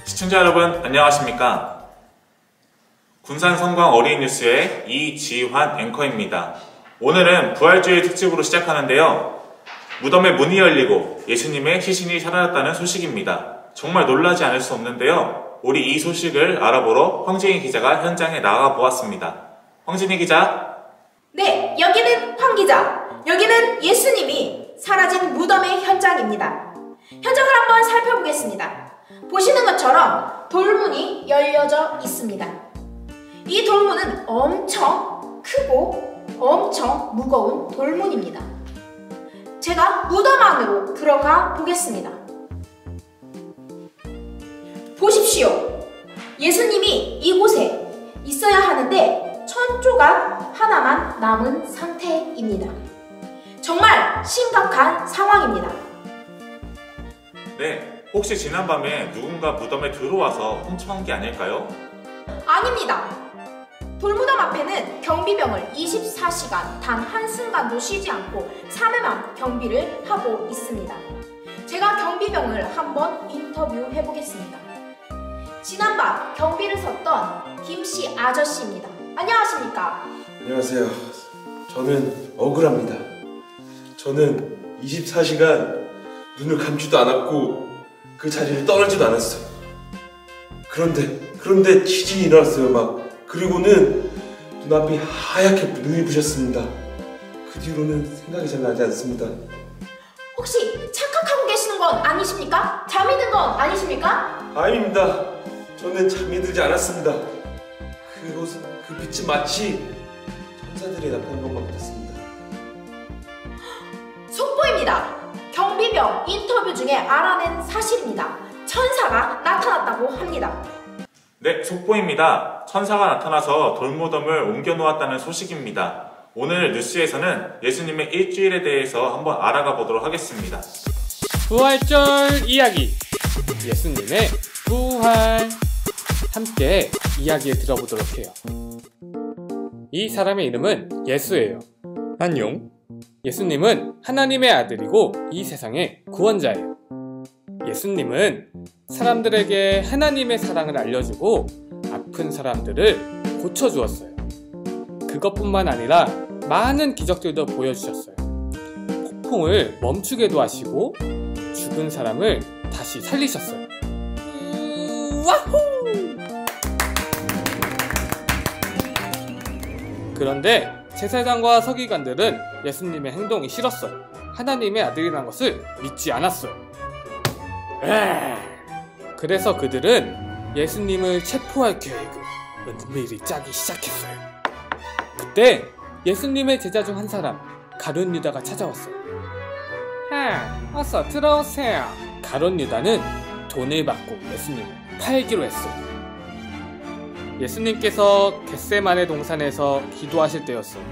시청자 여러분 안녕하십니까? 군산 성광 어린이 뉴스의 이지환 앵커입니다. 오늘은 부활주일 특집으로 시작하는데요. 무덤에 문이 열리고 예수님의 시신이 살아났다는 소식입니다. 정말 놀라지 않을 수 없는데요. 우리 이 소식을 알아보러 황진희 기자가 현장에 나가 보았습니다. 황진희 기자. 네, 여기는 황 기자. 여기는 예수님이 사라진 무덤의 현장입니다. 현장을 한번 살펴보겠습니다. 보시는 것처럼 돌문이 열려져 있습니다. 이 돌문은 엄청 크고 엄청 무거운 돌문입니다. 제가 무덤 안으로 들어가 보겠습니다. 보십시오. 예수님이 이곳에 있어야 하는데 천조각 하나만 남은 상태입니다. 정말 심각한 상황입니다. 네, 혹시 지난밤에 누군가 무덤에 들어와서 훔쳐간 게 아닐까요? 아닙니다. 돌무덤 앞에는 경비병을 24시간 단 한순간도 쉬지 않고 3회만 경비를 하고 있습니다. 제가 경비병을 한번 인터뷰해 보겠습니다. 지난밤 경비를 섰던 김씨 아저씨입니다. 안녕하십니까? 안녕하세요. 저는 억울합니다. 저는 24시간 눈을 감지도 않았고 그 자리를 떠나지도 않았어요. 그런데 지진이 일어났어요. 그리고는 눈앞이 하얗게 눈이 부셨습니다. 그 뒤로는 생각이 잘 나지 않습니다. 혹시 착각하고 계시는 건 아니십니까? 잠이 든 건 아니십니까? 아닙니다. 저는 잠이 들지 않았습니다. 그 빛이 마치 천사들이 나타난 것만 같았습니다. 속보입니다. 경비병 인터뷰 중에 알아낸 사실입니다. 천사가 나타났다고 합니다. 네, 속보입니다. 천사가 나타나서 돌무덤을 옮겨 놓았다는 소식입니다. 오늘 뉴스에서는 예수님의 일주일에 대해서 한번 알아가 보도록 하겠습니다. 부활절 이야기, 예수님의 부활. 함께 이야기를 들어보도록 해요. 이 사람의 이름은 예수예요. 안녕. 예수님은 하나님의 아들이고 이 세상의 구원자예요. 예수님은 사람들에게 하나님의 사랑을 알려주고 아픈 사람들을 고쳐주었어요. 그것뿐만 아니라 많은 기적들도 보여주셨어요. 폭풍을 멈추게도 하시고 죽은 사람을 다시 살리셨어요. 와후! 그런데 제사장과 서기관들은 예수님의 행동이 싫었어요. 하나님의 아들이라는 것을 믿지 않았어요. 그래서 그들은 예수님을 체포할 계획을 은밀히 짜기 시작했어요. 그때 예수님의 제자 중 한 사람, 가룟 유다가 찾아왔어요. 어서 들어오세요. 가룟 유다는 돈을 받고 예수님을 팔기로 했어요. 예수님께서 겟세마네 동산에서 기도하실 때였어요.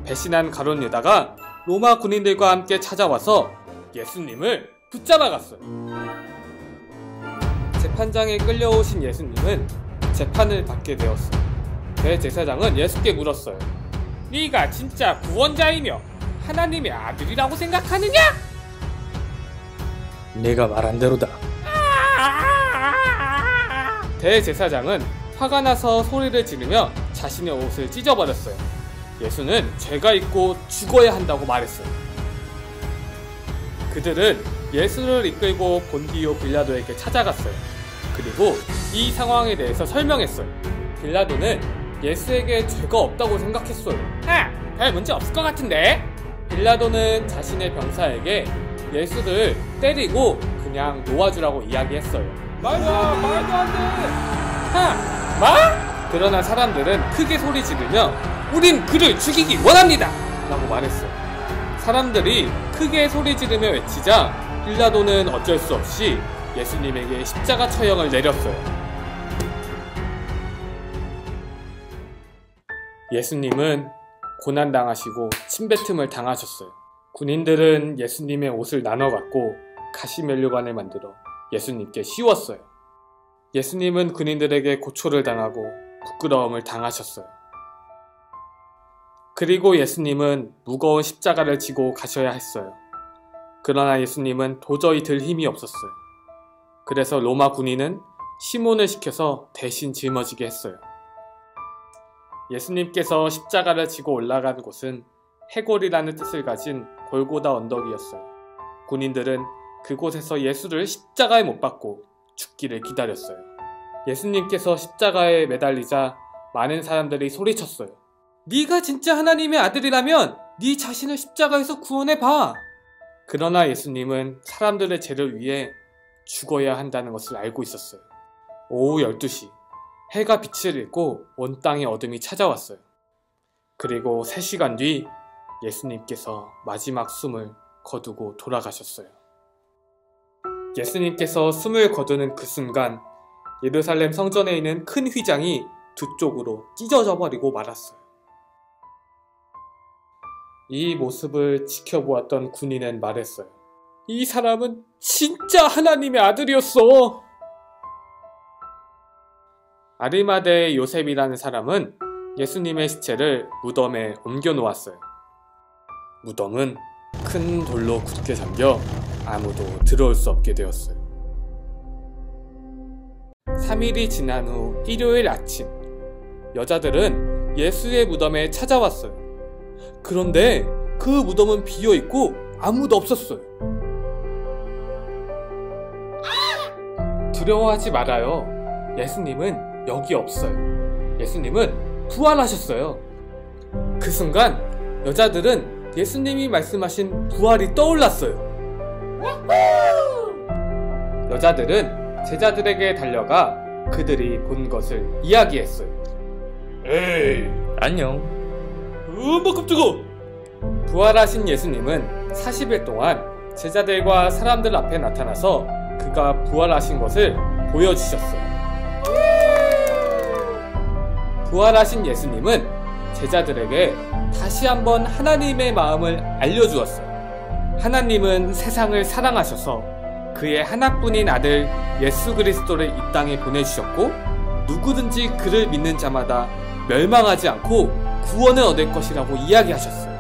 배신한 가룟 유다가 로마 군인들과 함께 찾아와서 예수님을 붙잡아갔어요. 재판장에 끌려오신 예수님은 재판을 받게 되었어요. 대제사장은 예수께 물었어요. 네가 진짜 구원자이며 하나님의 아들이라고 생각하느냐? 내가 말한 대로다. 대제사장은 화가 나서 소리를 지르며 자신의 옷을 찢어버렸어요. 예수는 죄가 있고 죽어야 한다고 말했어요. 그들은 예수를 이끌고 본디오 빌라도에게 찾아갔어요. 그리고 이 상황에 대해서 설명했어요. 빌라도는 예수에게 죄가 없다고 생각했어요. 별 문제 없을 것 같은데? 빌라도는 자신의 병사에게 예수를 때리고 그냥 놓아주라고 이야기했어요. 말도 안 돼! 뭐? 그러나 사람들은 크게 소리 지르며 우린 그를 죽이기 원합니다! 라고 말했어요. 사람들이 크게 소리 지르며 외치자 빌라도는 어쩔 수 없이 예수님에게 십자가 처형을 내렸어요. 예수님은 고난당하시고 침뱉음을 당하셨어요. 군인들은 예수님의 옷을 나눠갖고 가시면류관을 만들어 예수님께 씌웠어요. 예수님은 군인들에게 고초를 당하고 부끄러움을 당하셨어요. 그리고 예수님은 무거운 십자가를 지고 가셔야 했어요. 그러나 예수님은 도저히 들 힘이 없었어요. 그래서 로마 군인은 시몬을 시켜서 대신 짊어지게 했어요. 예수님께서 십자가를 지고 올라간 곳은 해골이라는 뜻을 가진 골고다 언덕이었어요. 군인들은 그곳에서 예수를 십자가에 못 박고 죽기를 기다렸어요. 예수님께서 십자가에 매달리자 많은 사람들이 소리쳤어요. 네가 진짜 하나님의 아들이라면 네 자신을 십자가에서 구원해봐. 그러나 예수님은 사람들의 죄를 위해 죽어야 한다는 것을 알고 있었어요. 오후 12시 해가 빛을 잃고 온 땅에 어둠이 찾아왔어요. 그리고 3시간 뒤 예수님께서 마지막 숨을 거두고 돌아가셨어요. 예수님께서 숨을 거두는 그 순간 예루살렘 성전에 있는 큰 휘장이 두 쪽으로 찢어져 버리고 말았어요. 이 모습을 지켜보았던 군인은 말했어요. 이 사람은 진짜 하나님의 아들이었어. 아리마대의 요셉이라는 사람은 예수님의 시체를 무덤에 옮겨 놓았어요. 무덤은 큰 돌로 굳게 잠겨 아무도 들어올 수 없게 되었어요. 3일이 지난 후 일요일 아침, 여자들은 예수의 무덤에 찾아왔어요. 그런데 그 무덤은 비어있고 아무도 없었어요. 두려워하지 말아요. 예수님은 여기 없어요. 예수님은 부활하셨어요. 그 순간 여자들은 예수님이 말씀하신 부활이 떠올랐어요. 여자들은 제자들에게 달려가 그들이 본 것을 이야기했어요. 에이, 안녕. 깜짝아! 부활하신 예수님은 40일 동안 제자들과 사람들 앞에 나타나서 그가 부활하신 것을 보여주셨어요. 부활하신 예수님은 제자들에게 다시 한번 하나님의 마음을 알려주었어요. 하나님은 세상을 사랑하셔서 그의 하나뿐인 아들 예수 그리스도를 이 땅에 보내주셨고 누구든지 그를 믿는 자마다 멸망하지 않고 구원을 얻을 것이라고 이야기하셨어요.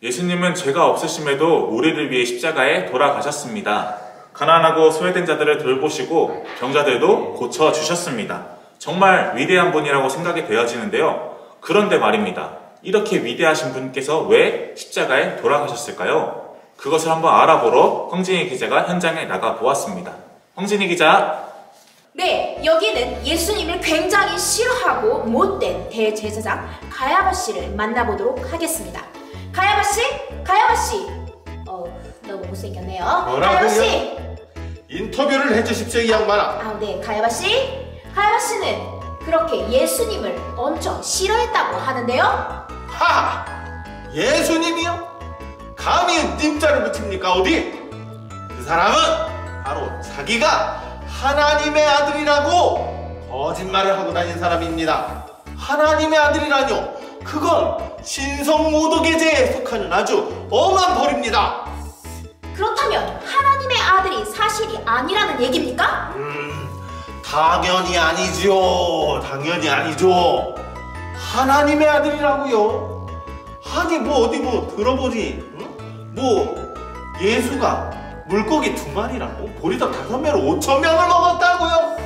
예수님은 죄가 없으심에도 우리를 위해 십자가에 돌아가셨습니다. 가난하고 소외된 자들을 돌보시고 병자들도 고쳐주셨습니다. 정말 위대한 분이라고 생각이 되어지는데요. 그런데 말입니다. 이렇게 위대하신 분께서 왜 십자가에 돌아가셨을까요? 그것을 한번 알아보러 황진희 기자가 현장에 나가 보았습니다. 황진희 기자. 네, 여기는 예수님을 굉장히 싫어하고 못된 대제사장 가야바 씨를 만나보도록 하겠습니다. 가야바 씨? 가야바 씨! 너무 못생겼네요. 뭐라고요? 가야바 씨! 인터뷰를 해주십시오, 이 양반아. 네, 가야바 씨. 가야바 씨는 그렇게 예수님을 엄청 싫어했다고 하는데요. 하! 예수님이요? 감히 님자를 붙입니까, 어디? 그 사람은 바로 자기가 하나님의 아들이라고 거짓말을 하고 다닌 사람입니다. 하나님의 아들이라뇨? 그건 신성모독의 속하는 아주 엄한 벌입니다. 그렇다면 하나님의 아들이 사실이 아니라는 얘기입니까? 당연히 아니죠. 당연히 아니죠. 하나님의 아들이라고요. 아니 뭐 어디 뭐 들어보니 뭐 예수가 물고기 2마리라고 보리떡 5매로 5,000명을 먹었다고요?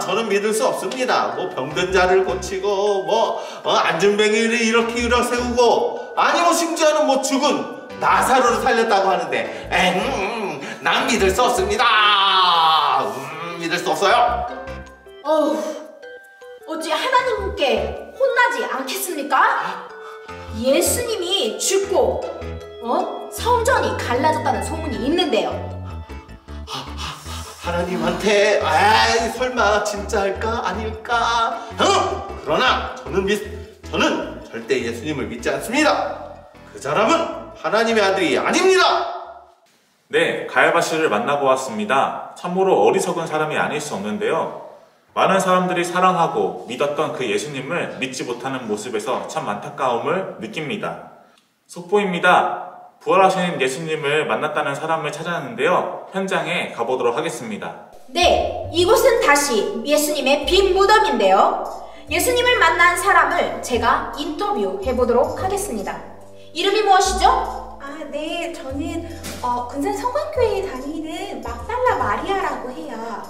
저는 믿을 수 없습니다. 뭐 병든 자를 고치고 뭐 안전뱅이를 이렇게 일어세우고 아니 뭐 심지어는 뭐 죽은 나사로를 살렸다고 하는데 난 믿을 수 없습니다. 믿을 수 없어요. 어찌 하나님께 혼나지 않겠습니까? 예수님이 죽고 성전이 갈라졌다는 소문이 있는데요. 하나님한테 설마 진짜 할까 아닐까? 그러나 저는 절대 예수님을 믿지 않습니다. 그 사람은 하나님의 아들이 아닙니다. 네, 가야바 씨를 만나보았습니다. 참으로 어리석은 사람이 아닐 수 없는데요. 많은 사람들이 사랑하고 믿었던 그 예수님을 믿지 못하는 모습에서 참 안타까움을 느낍니다. 속보입니다. 부활하신 예수님을 만났다는 사람을 찾았는데요. 현장에 가보도록 하겠습니다. 네, 이곳은 다시 예수님의 빈 무덤인데요. 예수님을 만난 사람을 제가 인터뷰해 보도록 하겠습니다. 이름이 무엇이죠? 네, 저는 군산 성광교회에 다니는 막달라 마리아라고 해요.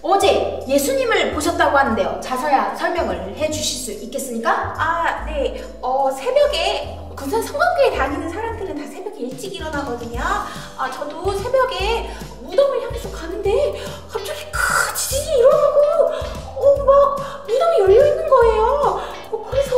어제 예수님을 보셨다고 하는데요. 자세한 설명을 해 주실 수 있겠습니까? 네, 새벽에 군산 성광교회 다니는 사람들은 다 새벽에 일찍 일어나거든요. 저도 새벽에 무덤을 향해서 가는데 갑자기 큰 지진이 일어나고 막 무덤이 열려 있는 거예요. 그래서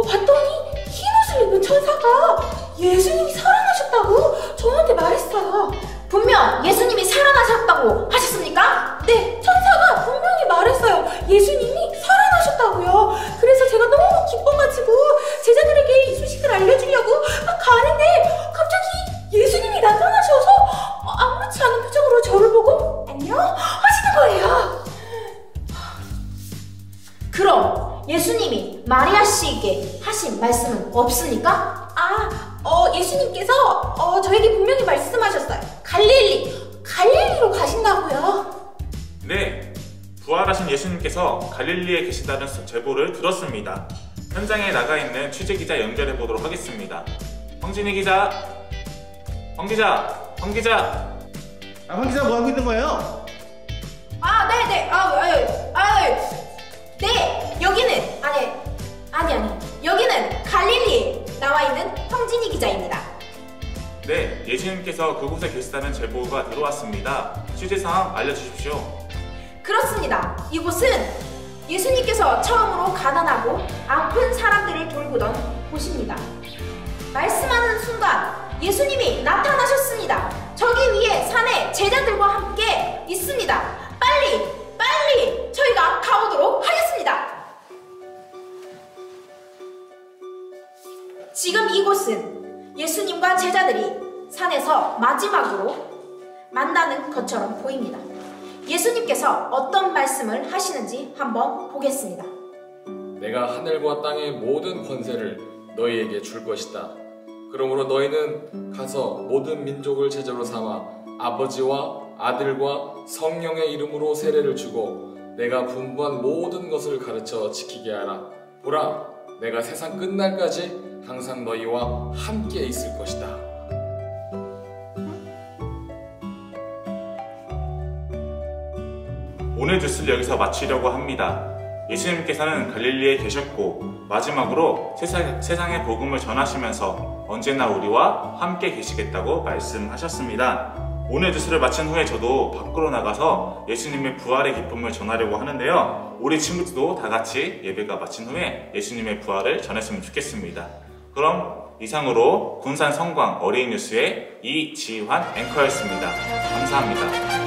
봤더니 흰 옷을 입은 천사가 예수님이 살아나셨다고 저한테 말했어요. 분명 예수님이 살아나셨다고 하셨습니까? 네, 천사가 분명히 말했어요. 예수님이 살아나셨다고요. 그래서 제가 너무 기뻐가지고 제자들에게 이 소식을 알려주려고 막 가는데 갑자기 예수님이 나타나셔서 아무렇지 않은 표정으로 저를 보고 안녕 하시는 거예요. 그럼 예수님이 마리아 씨에게 하신 말씀은 없습니까? 예수님께서 저에게 분명히 말씀하셨어요. 갈릴리로 가신다고요. 네, 부활하신 예수님께서 갈릴리에 계시다는 제보를 들었습니다. 현장에 나가 있는 취재 기자 연결해 보도록 하겠습니다. 황진희 기자, 황 기자. 황 기자 뭐 하고 있는 거예요? 네, 여기는 여기는 갈릴리에 나와 있는 황진희 기자입니다. 네, 예수님께서 그곳에 계시다는 제보가 들어왔습니다. 취재 상황 알려주십시오. 그렇습니다. 이곳은 예수님께서 처음으로 가난하고 아픈 사람들을 돌보던 곳입니다. 말씀하는 순간 예수님이 나타나셨습니다. 저기 위에 산에 제자들과 함께 있습니다. 빨리 저희가 가보도록 하겠습니다. 지금 이곳은 예수님과 제자들이 산에서 마지막으로 만나는 것처럼 보입니다. 예수님께서 어떤 말씀을 하시는지 한번 보겠습니다. 내가 하늘과 땅의 모든 권세를 너희에게 줄 것이다. 그러므로 너희는 가서 모든 민족을 제자로 삼아 아버지와 아들과 성령의 이름으로 세례를 주고 내가 분부한 모든 것을 가르쳐 지키게 하라. 보라, 내가 세상 끝날까지 항상 너희와 함께 있을 것이다. 오늘 뉴스를 여기서 마치려고 합니다. 예수님께서는 갈릴리에 계셨고 마지막으로 세상의 복음을 전하시면서 언제나 우리와 함께 계시겠다고 말씀하셨습니다. 오늘 뉴스를 마친 후에 저도 밖으로 나가서 예수님의 부활의 기쁨을 전하려고 하는데요. 우리 친구들도 다 같이 예배가 마친 후에 예수님의 부활을 전했으면 좋겠습니다. 그럼 이상으로 군산 성광 어린이 뉴스의 이지환 앵커였습니다. 감사합니다.